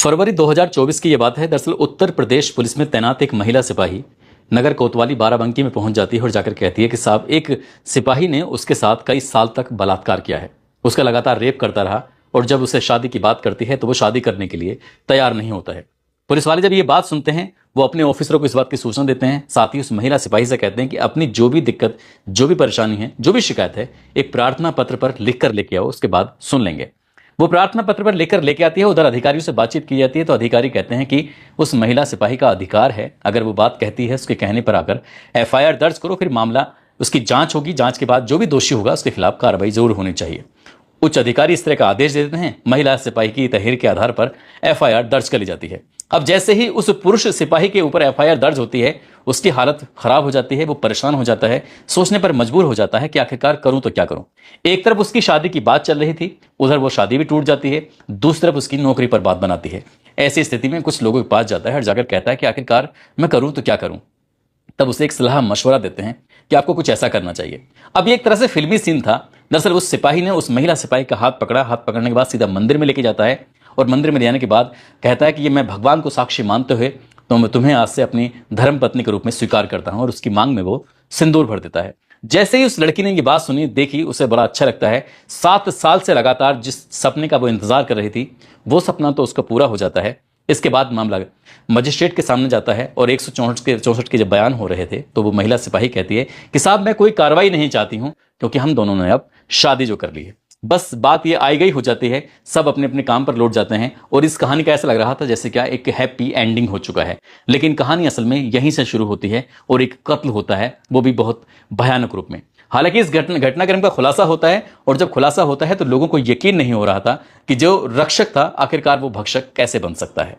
फरवरी 2024 की ये बात है। दरअसल उत्तर प्रदेश पुलिस में तैनात एक महिला सिपाही नगर कोतवाली बाराबंकी में पहुंच जाती है और जाकर कहती है कि साहब, एक सिपाही ने उसके साथ कई साल तक बलात्कार किया है, उसका लगातार रेप करता रहा और जब उसे शादी की बात करती है तो वो शादी करने के लिए तैयार नहीं होता है। पुलिस वाले जब ये बात सुनते हैं वो अपने ऑफिसरों को इस बात की सूचना देते हैं, साथ ही उस महिला सिपाही से कहते हैं कि अपनी जो भी दिक्कत, जो भी परेशानी है, जो भी शिकायत है, एक प्रार्थना पत्र पर लिख कर लेके आओ, उसके बाद सुन लेंगे। वो प्रार्थना पत्र पर लेकर लेके आती है। उधर अधिकारियों से बातचीत की जाती है तो अधिकारी कहते हैं कि उस महिला सिपाही का अधिकार है, अगर वो बात कहती है उसके कहने पर आकर एफआईआर दर्ज करो, फिर मामला उसकी जांच होगी, जांच के बाद जो भी दोषी होगा उसके खिलाफ कार्रवाई जरूर होनी चाहिए। उच्च अधिकारी इस तरह का आदेश दे देते हैं। महिला सिपाही की तहरीर के आधार पर एफआईआर दर्ज कर ली जाती है। अब जैसे ही उस पुरुष सिपाही के ऊपर एफआईआर दर्ज होती है, उसकी हालत खराब हो जाती है, वो परेशान हो जाता है, सोचने पर मजबूर हो जाता है कि आखिरकार करूं तो क्या करूं। एक तरफ उसकी शादी की बात चल रही थी, उधर वो शादी भी टूट जाती है, दूसरी तरफ उसकी नौकरी पर बात बनाती है। ऐसी स्थिति में कुछ लोगों के पास जाता है और जाकर कहता है कि आखिरकार मैं करूं तो क्या करूं। तब उसे एक सलाह मशवरा देते हैं कि आपको कुछ ऐसा करना चाहिए। अब ये एक तरह से फिल्मी सीन था। दरअसल उस सिपाही ने उस महिला सिपाही का हाथ पकड़ा, हाथ पकड़ने के बाद सीधा मंदिर में लेके जाता है और मंदिर में ले जाने के बाद कहता है कि ये मैं भगवान को साक्षी मानते हुए तो मैं तुम्हें आज से अपनी धर्म पत्नी के रूप में स्वीकार करता हूं, और उसकी मांग में वो सिंदूर भर देता है। जैसे ही उस लड़की ने ये बात सुनी, देखी, उसे बड़ा अच्छा लगता है। 7 साल से लगातार जिस सपने का वो इंतजार कर रही थी, वो सपना तो उसका पूरा हो जाता है। इसके बाद मामला मजिस्ट्रेट के सामने जाता है और 164 के जब बयान हो रहे थे तो वो महिला सिपाही कहती है कि साहब, मैं कोई कार्रवाई नहीं चाहती हूं क्योंकि हम दोनों ने अब शादी जो कर ली है। बस बात ये आई गई हो जाती है, सब अपने अपने काम पर लौट जाते हैं और इस कहानी का ऐसा लग रहा था जैसे क्या एक हैप्पी एंडिंग हो चुका है। लेकिन कहानी असल में यहीं से शुरू होती है और एक कत्ल होता है, वो भी बहुत भयानक रूप में। हालांकि इस घटनाक्रम का खुलासा होता है और जब खुलासा होता है तो लोगों को यकीन नहीं हो रहा था कि जो रक्षक था आखिरकार वो भक्षक कैसे बन सकता है।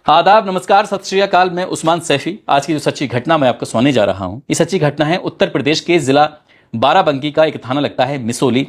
आदाब, नमस्कार, सत श्री अकाल। मैं उस्मान सैफी। आज की जो सच्ची घटना मैं आपको सुनाने जा रहा हूं, ये सच्ची घटना है उत्तर प्रदेश के जिला बाराबंकी का एक थाना लगता है मिसोली,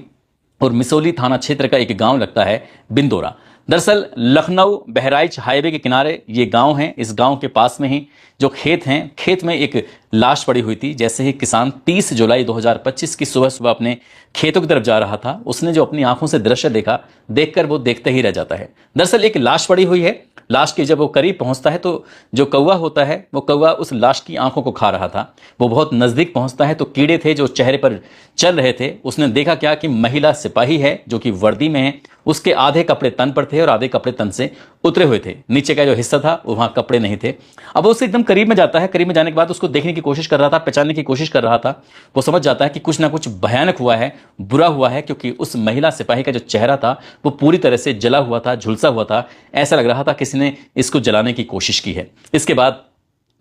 और मिसोली थाना क्षेत्र का एक गांव लगता है बिंदोरा। दरअसल लखनऊ बहराइच हाईवे के किनारे ये गांव है। इस गांव के पास में ही जो खेत हैं, खेत में एक लाश पड़ी हुई थी। जैसे ही किसान 30 जुलाई 2025 की सुबह सुबह अपने खेतों की तरफ जा रहा था, उसने जो अपनी आंखों से दृश्य देखा, देखकर वो देखते ही रह जाता है। दरअसल एक लाश पड़ी हुई है। लाश के जब वो करीब पहुंचता है तो जो कौवा होता है, वो कौवा उस लाश की आंखों को खा रहा था। वो बहुत नजदीक पहुंचता है तो कीड़े थे जो चेहरे पर चल रहे थे। उसने देखा क्या कि महिला सिपाही है जो कि वर्दी में है, उसके आधे कपड़े तन पर थे और आधे कपड़े तन से उतरे हुए थे। नीचे का जो हिस्सा था वहां कपड़े नहीं थे। अब उससे एकदम करीब में जाता है। करीब में जाने के बाद उसको देखने की कोशिश कर रहा था, पहचानने की कोशिश कर रहा था। वो समझ जाता है कि कुछ ना कुछ भयानक हुआ है, बुरा हुआ है, क्योंकि उस महिला सिपाही का जो चेहरा था वो पूरी तरह से जला हुआ था, झुलसा हुआ था। ऐसा लग रहा था किसी ने इसको जलाने की कोशिश की है। इसके बाद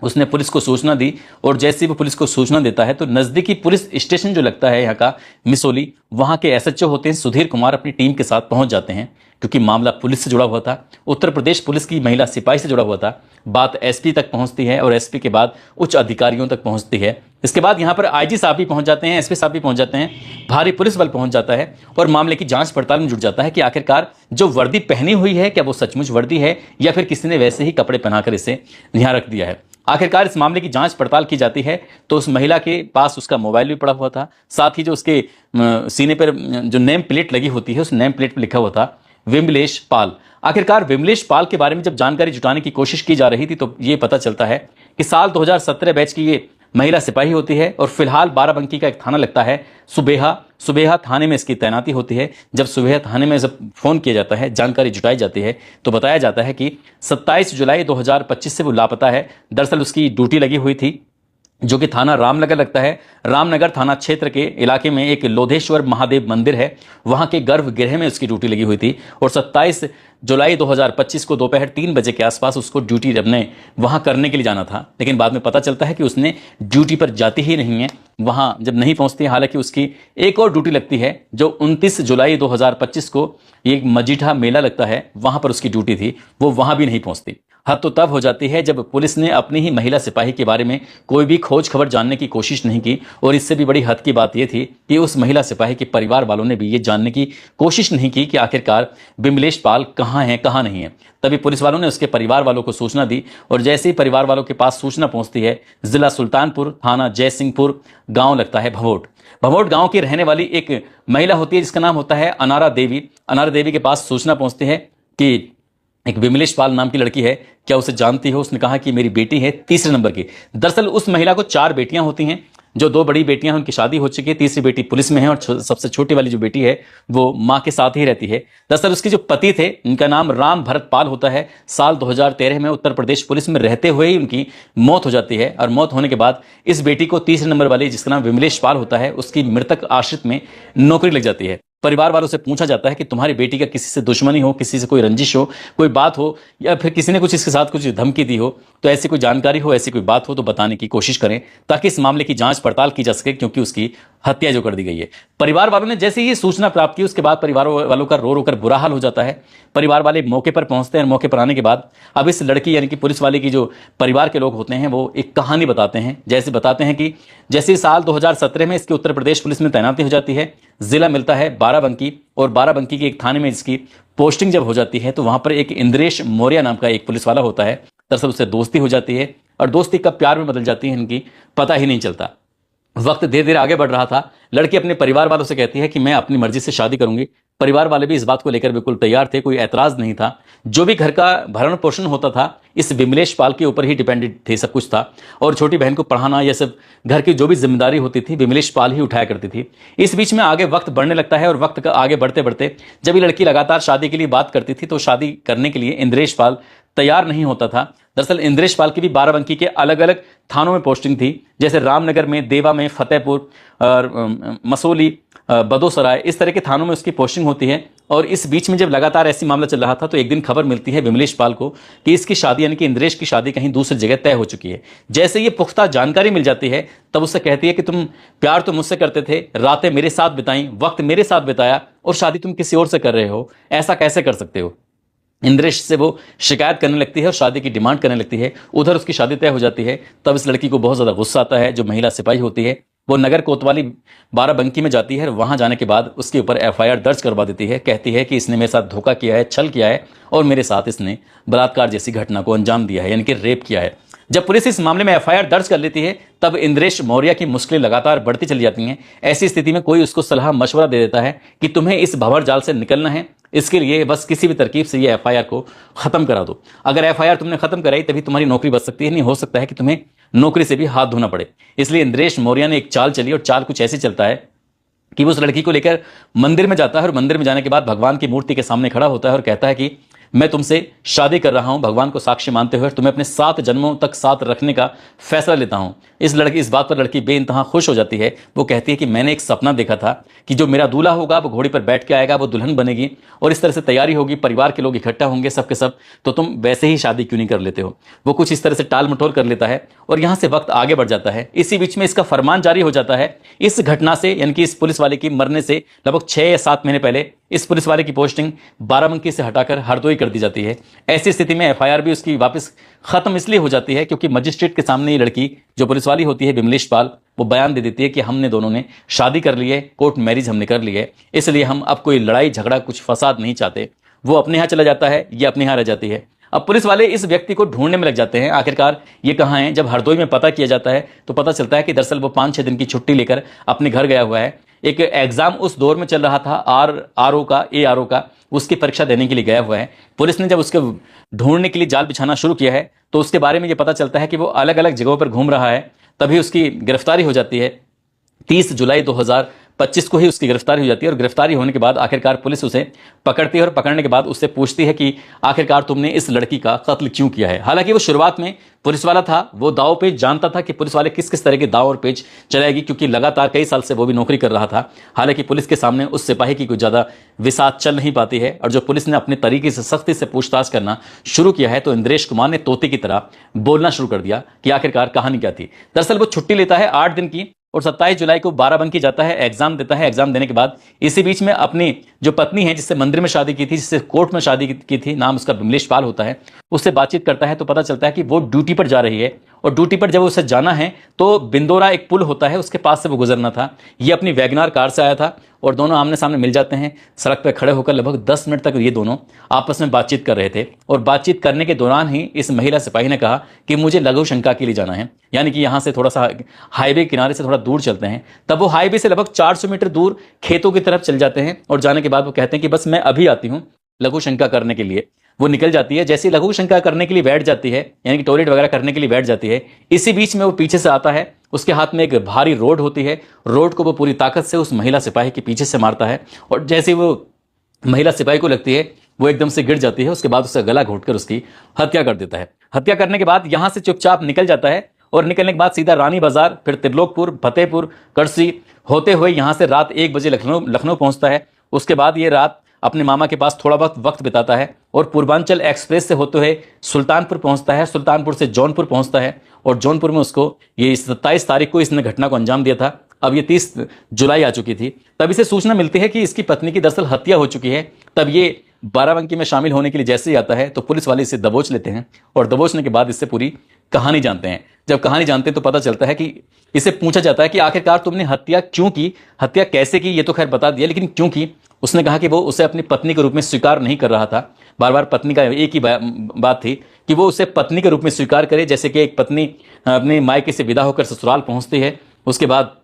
उसने पुलिस को सूचना दी और जैसे ही वो पुलिस को सूचना देता है तो नजदीकी पुलिस स्टेशन जो लगता है यहाँ का मिसोली, वहां के एसएचओ होते हैं सुधीर कुमार, अपनी टीम के साथ पहुंच जाते हैं। क्योंकि मामला पुलिस से जुड़ा हुआ था, उत्तर प्रदेश पुलिस की महिला सिपाही से जुड़ा हुआ था। बात एसपी तक पहुंचती है और एसपी के बाद उच्च अधिकारियों तक पहुंचती है। इसके बाद यहाँ पर आईजी साहब भी पहुंच जाते हैं, एसपी साहब भी पहुंच जाते हैं, भारी पुलिस बल पहुंच जाता है और मामले की जांच पड़ताल में जुट जाता है कि आखिरकार जो वर्दी पहनी हुई है, क्या वो सचमुच वर्दी है या फिर किसी ने वैसे ही कपड़े पहनाकर इसे यहाँ रख दिया है। आखिरकार इस मामले की जांच पड़ताल की जाती है तो उस महिला के पास उसका मोबाइल भी पड़ा हुआ था, साथ ही जो उसके सीने पर जो नेम प्लेट लगी होती है, उस नेम प्लेट पर लिखा हुआ था विमलेश पाल। आखिरकार विमलेश पाल के बारे में जब जानकारी जुटाने की कोशिश की जा रही थी तो ये पता चलता है कि साल 2017 बैच की ये महिला सिपाही होती है और फिलहाल बाराबंकी का एक थाना लगता है सुबेहा थाने में इसकी तैनाती होती है। जब सुबेहा थाने में जब फोन किया जाता है, जानकारी जुटाई जाती है तो बताया जाता है कि 27 जुलाई 2025 से वो लापता है। दरअसल उसकी ड्यूटी लगी हुई थी जो कि थाना रामनगर लगता है। रामनगर थाना क्षेत्र के इलाके में एक लोधेश्वर महादेव मंदिर है, वहां के गर्भगृह में उसकी ड्यूटी लगी हुई थी और 27 जुलाई 2025 को दोपहर 3 बजे के आसपास उसको ड्यूटी अपने वहां करने के लिए जाना था। लेकिन बाद में पता चलता है कि उसने ड्यूटी पर जाती ही नहीं है, वहां जब नहीं पहुंचती है। हालांकि उसकी एक और ड्यूटी लगती है जो 29 जुलाई 2025 को एक मजीठा मेला लगता है, वहां पर उसकी ड्यूटी थी, वो वहां भी नहीं पहुंचती। हद तो तब हो जाती है जब पुलिस ने अपनी ही महिला सिपाही के बारे में कोई भी खोज खबर जानने की कोशिश नहीं की। और इससे भी बड़ी हद की बात यह थी कि उस महिला सिपाही के परिवार वालों ने भी ये जानने की कोशिश नहीं की कि आखिरकार विमलेश पाल कहाँ है, कहाँ नहीं है। तभी पुलिस वालों ने उसके परिवार वालों को सूचना दी और जैसे ही परिवार वालों के पास सूचना पहुंचती है, जिला सुल्तानपुर, थाना जयसिंहपुर, गांव लगता है भभोट गांव की रहने वाली एक महिला होती है जिसका नाम होता है अनारा देवी। अनारा देवी के पास सूचना पहुंचती है कि एक विमलेश पाल नाम की लड़की है, क्या उसे जानती हो? उसने कहा कि मेरी बेटी है 3 नंबर की। दरअसल उस महिला को 4 बेटियां होती हैं। जो 2 बड़ी बेटियां हैं उनकी शादी हो चुकी है, तीसरी बेटी पुलिस में है और सबसे छोटी वाली जो बेटी है वो मां के साथ ही रहती है। दरअसल उसके जो पति थे उनका नाम राम भरत पाल होता है। साल 2013 में उत्तर प्रदेश पुलिस में रहते हुए ही उनकी मौत हो जाती है और मौत होने के बाद इस बेटी को तीसरे नंबर वाली, जिसका नाम विमलेश पाल होता है, उसकी मृतक आश्रित में नौकरी लग जाती है। परिवार वालों से पूछा जाता है कि तुम्हारी बेटी का किसी से दुश्मनी हो, किसी से कोई रंजिश हो, कोई बात हो, या फिर किसी ने कुछ इसके साथ कुछ धमकी दी हो, तो ऐसी कोई जानकारी हो, ऐसी कोई बात हो तो बताने की कोशिश करें ताकि इस मामले की जांच पड़ताल की जा सके, क्योंकि उसकी हत्या जो कर दी गई है। परिवार वालों ने जैसे ही सूचना प्राप्त की उसके बाद परिवार वालों का रो रो कर बुरा हाल हो जाता है। परिवार वाले मौके पर पहुंचते हैं। मौके पर आने के बाद अब इस लड़की यानी कि पुलिस वाले की जो परिवार के लोग होते हैं वो एक कहानी बताते हैं। जैसे बताते हैं कि जैसे साल 2017 में इसकी उत्तर प्रदेश पुलिस में तैनाती हो जाती है, जिला मिलता है बाराबंकी, और बाराबंकी के एक थाने में इसकी पोस्टिंग जब हो जाती है तो वहां पर एक इंद्रेश मौर्य नाम का एक पुलिस वाला होता है। दरअसल उससे दोस्ती हो जाती है और दोस्ती कब प्यार में बदल जाती है इनकी पता ही नहीं चलता। वक्त धीरे धीरे आगे बढ़ रहा था। लड़की अपने परिवार वालों से कहती है कि मैं अपनी मर्जी से शादी करूंगी। परिवार वाले भी इस बात को लेकर बिल्कुल तैयार थे, कोई ऐतराज नहीं था। जो भी घर का भरण पोषण होता था इस विमलेश पाल के ऊपर ही डिपेंडेंट थे, सब कुछ था। और छोटी बहन को पढ़ाना, यह सब घर की जो भी जिम्मेदारी होती थी विमलेश पाल ही उठाया करती थी। इस बीच में आगे वक्त बढ़ने लगता है और वक्त का आगे बढ़ते बढ़ते जब ये लड़की लगातार शादी के लिए बात करती थी तो शादी करने के लिए इंद्रेश पाल तैयार नहीं होता था। दरअसल इंद्रेश पाल की भी बाराबंकी के अलग अलग थानों में पोस्टिंग थी, जैसे रामनगर में, देवा में, फतेहपुर और मसोली, बदोसराय, इस तरह के थानों में उसकी पोस्टिंग होती है। और इस बीच में जब लगातार ऐसी मामला चल रहा था तो एक दिन खबर मिलती है विमलेश पाल को कि इसकी शादी यानी कि इंद्रेश की शादी कहीं दूसरी जगह तय हो चुकी है। जैसे ये पुख्ता जानकारी मिल जाती है तब उससे कहती है कि तुम प्यार तो मुझसे करते थे, रातें मेरे साथ बिताई, वक्त मेरे साथ बिताया, और शादी तुम किसी और से कर रहे हो, ऐसा कैसे कर सकते हो? इंद्रेश से वो शिकायत करने लगती है और शादी की डिमांड करने लगती है। उधर उसकी शादी तय हो जाती है। तब इस लड़की को बहुत ज़्यादा गुस्सा आता है। जो महिला सिपाही होती है वो नगर कोतवाली बाराबंकी में जाती है। वहां जाने के बाद उसके ऊपर एफआईआर दर्ज करवा देती है। कहती है कि इसने मेरे साथ धोखा किया है, छल किया है और मेरे साथ इसने बलात्कार जैसी घटना को अंजाम दिया है, यानी कि रेप किया है। जब पुलिस इस मामले में एफआईआर दर्ज कर लेती है तब इंद्रेश मौर्य की मुश्किलें लगातार बढ़ती चली जाती हैं। ऐसी स्थिति में कोई उसको सलाह मशवरा दे देता है कि तुम्हें इस भंवर जाल से निकलना है, इसके लिए बस किसी भी तरकीब से ये एफआईआर को खत्म करा दो। अगर एफआईआर तुमने खत्म कराई तभी तुम्हारी नौकरी बच सकती है, नहीं हो सकता है कि तुम्हें नौकरी से भी हाथ धोना पड़े। इसलिए इंद्रेश मौर्य ने एक चाल चली और चाल कुछ ऐसे चलता है कि वो उस लड़की को लेकर मंदिर में जाता है और मंदिर में जाने के बाद भगवान की मूर्ति के सामने खड़ा होता है और कहता है कि मैं तुमसे शादी कर रहा हूं, भगवान को साक्षी मानते हुए तुम्हें अपने 7 जन्मों तक साथ रखने का फैसला लेता हूं। इस बात पर लड़की बेइंतहा खुश हो जाती है। वो कहती है कि मैंने एक सपना देखा था कि जो मेरा दूल्हा होगा वो घोड़ी पर बैठ के आएगा, वो दुल्हन बनेगी और इस तरह से तैयारी होगी, परिवार के लोग इकट्ठा होंगे सब के सब, तो तुम वैसे ही शादी क्यों नहीं कर लेते हो? वो कुछ इस तरह से टाल मटोल कर लेता है और यहां से वक्त आगे बढ़ जाता है। इसी बीच में इसका फरमान जारी हो जाता है। इस घटना से यानी कि इस पुलिस वाले की मरने से लगभग 6 या 7 महीने पहले इस पुलिस वाले की पोस्टिंग बाराबंकी से हटाकर हरदोई कर दी जाती है। ऐसी स्थिति में एफआईआर भी उसकी वापस खत्म इसलिए हो जाती है क्योंकि मजिस्ट्रेट के सामने ये लड़की जो पुलिस वाली होती है विमलेश पाल, वो बयान दे देती है कि हमने दोनों ने शादी कर ली है, कोर्ट मैरिज हमने कर ली है, इसलिए हम अब कोई लड़ाई झगड़ा कुछ फसाद नहीं चाहते। वो अपने यहाँ चला जाता है, ये अपने यहाँ रह जाती है। अब पुलिस वाले इस व्यक्ति को ढूंढने में लग जाते हैं, आखिरकार ये कहाँ है। जब हरदोई में पता किया जाता है तो पता चलता है कि दरअसल वो 5-6 दिन की छुट्टी लेकर अपने घर गया हुआ है। एक एग्जाम उस दौर में चल रहा था आरओ का, उसकी परीक्षा देने के लिए गया हुआ है। पुलिस ने जब उसके ढूंढने के लिए जाल बिछाना शुरू किया है तो उसके बारे में ये पता चलता है कि वो अलग अलग जगहों पर घूम रहा है। तभी उसकी गिरफ्तारी हो जाती है। 30 जुलाई 2025 को ही उसकी गिरफ्तारी हो जाती है और गिरफ्तारी होने के बाद आखिरकार पुलिस उसे पकड़ती है और पकड़ने के बाद उससे पूछती है कि आखिरकार तुमने इस लड़की का कत्ल क्यों किया है। हालांकि वो शुरुआत में पुलिस वाला था, वो दाव पेच जानता था कि पुलिस वाले किस किस तरह के दाव और पेच चलाएगी, क्योंकि लगातार कई साल से वो भी नौकरी कर रहा था। हालांकि पुलिस के सामने उस सिपाही की कुछ ज़्यादा विसात चल नहीं पाती है और जो पुलिस ने अपने तरीके से सख्ती से पूछताछ करना शुरू किया है तो इंद्रेश कुमार ने तोते की तरह बोलना शुरू कर दिया कि आखिरकार कहानी क्या थी। दरअसल वो छुट्टी लेता है 8 दिन की और 27 जुलाई को बाराबंकी जाता है, एग्जाम देता है। एग्जाम देने के बाद इसी बीच में अपनी जो पत्नी है, जिससे मंदिर में शादी की थी, जिससे कोर्ट में शादी की थी, नाम उसका विमलेश पाल होता है, उससे बातचीत करता है तो पता चलता है कि वो ड्यूटी पर जा रही है और ड्यूटी पर जब उसे जाना है तो बिंदोरा एक पुल होता है, उसके पास से वो गुजरना था। ये अपनी वैगनार कार से आया था और दोनों आमने सामने मिल जाते हैं। सड़क पर खड़े होकर लगभग 10 मिनट तक ये दोनों आपस में बातचीत कर रहे थे और बातचीत करने के दौरान ही इस महिला सिपाही ने कहा कि मुझे लघु शंका के लिए जाना है, यानी कि यहाँ से थोड़ा सा हाईवे किनारे से थोड़ा दूर चलते हैं। तब वो हाईवे से लगभग 400 मीटर दूर खेतों की तरफ चल जाते हैं और जाने के बाद वो कहते हैं कि बस मैं अभी आती हूँ लघु शंका करने के लिए। वो निकल जाती है। जैसे लघु शंका करने के लिए बैठ जाती है, यानी कि टॉयलेट वगैरह करने के लिए बैठ जाती है, इसी बीच में वो पीछे से आता है। उसके हाथ में एक भारी रोड होती है। रोड को वो पूरी ताकत से उस महिला सिपाही के पीछे से मारता है और जैसे वो महिला सिपाही को लगती है वो एकदम से गिर जाती है। उसके बाद उसका गला घोंटकर उसकी हत्या कर देता है। हत्या करने के बाद यहां से चुपचाप निकल जाता है और निकलने के बाद सीधा रानी बाजार, फिर त्रिलोकपुर, फतेहपुर, करसी होते हुए यहां से रात 1 बजे लखनऊ पहुंचता है। उसके बाद ये रात अपने मामा के पास थोड़ा बहुत वक्त बिताता है और पूर्वांचल एक्सप्रेस से होते हुए सुल्तानपुर पहुंचता है। सुल्तानपुर से जौनपुर पहुंचता है और जौनपुर में उसको ये 27 तारीख को इसने घटना को अंजाम दिया था। अब ये 30 जुलाई आ चुकी थी। तब इसे सूचना मिलती है कि इसकी पत्नी की दरअसल हत्या हो चुकी है। तब ये बाराबंकी में शामिल होने के लिए जैसे ही आता है तो पुलिस वाले इसे दबोच लेते हैं और दबोचने के बाद इससे पूरी कहानी जानते हैं। जब कहानी जानते हैं तो पता चलता है कि इसे पूछा जाता है कि आखिरकार तुमने हत्या क्यों की, हत्या कैसे की, ये तो खैर बता दिया, लेकिन क्यों की। उसने कहा कि वो उसे अपनी पत्नी के रूप में स्वीकार नहीं कर रहा था। बार बार पत्नी का एक ही बात थी कि वो उसे पत्नी के रूप में स्वीकार करे। जैसे कि एक पत्नी अपने मायके से विदा होकर ससुराल पहुंचती है, उसके बाद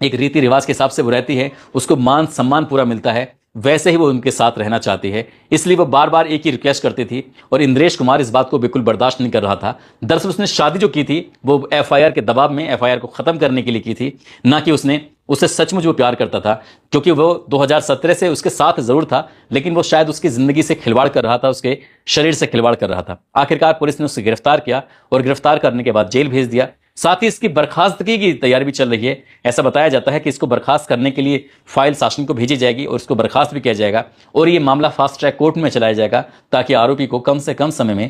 एक रीति रिवाज के हिसाब से वो रहती है, उसको मान सम्मान पूरा मिलता है, वैसे ही वो उनके साथ रहना चाहती है। इसलिए वो बार बार एक ही रिक्वेस्ट करती थी और इंद्रेश कुमार इस बात को बिल्कुल बर्दाश्त नहीं कर रहा था। दरअसल उसने शादी जो की थी वो एफआईआर के दबाव में, एफआईआर को खत्म करने के लिए की थी, ना कि उससे सचमुच वो प्यार करता था। क्योंकि वो 2017 से उसके साथ जरूर था, लेकिन वो शायद उसकी जिंदगी से खिलवाड़ कर रहा था, उसके शरीर से खिलवाड़ कर रहा था। आखिरकार पुलिस ने उसे गिरफ्तार किया और गिरफ्तार करने के बाद जेल भेज दिया। साथ ही इसकी बर्खास्तगी की तैयारी भी चल रही है। ऐसा बताया जाता है कि इसको बर्खास्त करने के लिए फाइल शासन को भेजी जाएगी और इसको बर्खास्त भी किया जाएगा और ये मामला फास्ट ट्रैक कोर्ट में चलाया जाएगा ताकि आरोपी को कम से कम समय में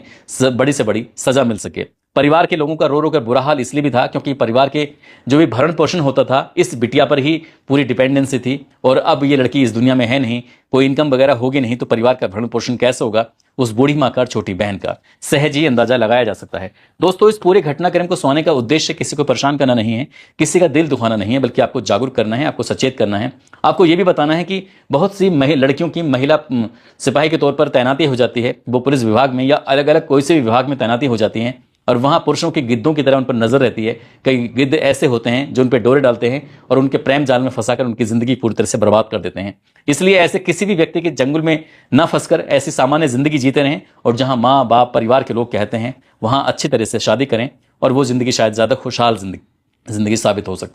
बड़ी से बड़ी सजा मिल सके। परिवार के लोगों का रो रो कर बुरा हाल इसलिए भी था क्योंकि परिवार के जो भी भरण पोषण होता था इस बिटिया पर ही पूरी डिपेंडेंसी थी और अब ये लड़की इस दुनिया में है नहीं, कोई इनकम वगैरह होगी नहीं, तो परिवार का भरण पोषण कैसे होगा उस बूढ़ी माँ का, छोटी बहन का। सहज ही अंदाजा लगाया जा सकता है। दोस्तों, इस पूरे घटनाक्रम को सुनाने का उद्देश्य किसी को परेशान करना नहीं है, किसी का दिल दुखाना नहीं है, बल्कि आपको जागरूक करना है, आपको सचेत करना है। आपको यह भी बताना है कि बहुत सी लड़कियों की महिला सिपाही के तौर पर तैनाती हो जाती है, वो पुलिस विभाग में या अलग अलग कोई से भी विभाग में तैनाती हो जाती हैं और वहां पुरुषों की गिद्धों की तरह उन पर नजर रहती है। कई गिद्ध ऐसे होते हैं जो उन पर डोरे डालते हैं और उनके प्रेम जाल में फंसाकर उनकी जिंदगी पूरी तरह से बर्बाद कर देते हैं। इसलिए ऐसे किसी भी व्यक्ति के जंगल में न फंसकर ऐसी सामान्य जिंदगी जीते रहें और जहां माँ बाप परिवार के लोग कहते हैं वहां अच्छी तरह से शादी करें और वो जिंदगी शायद ज्यादा खुशहाल जिंदगी साबित हो सकती है।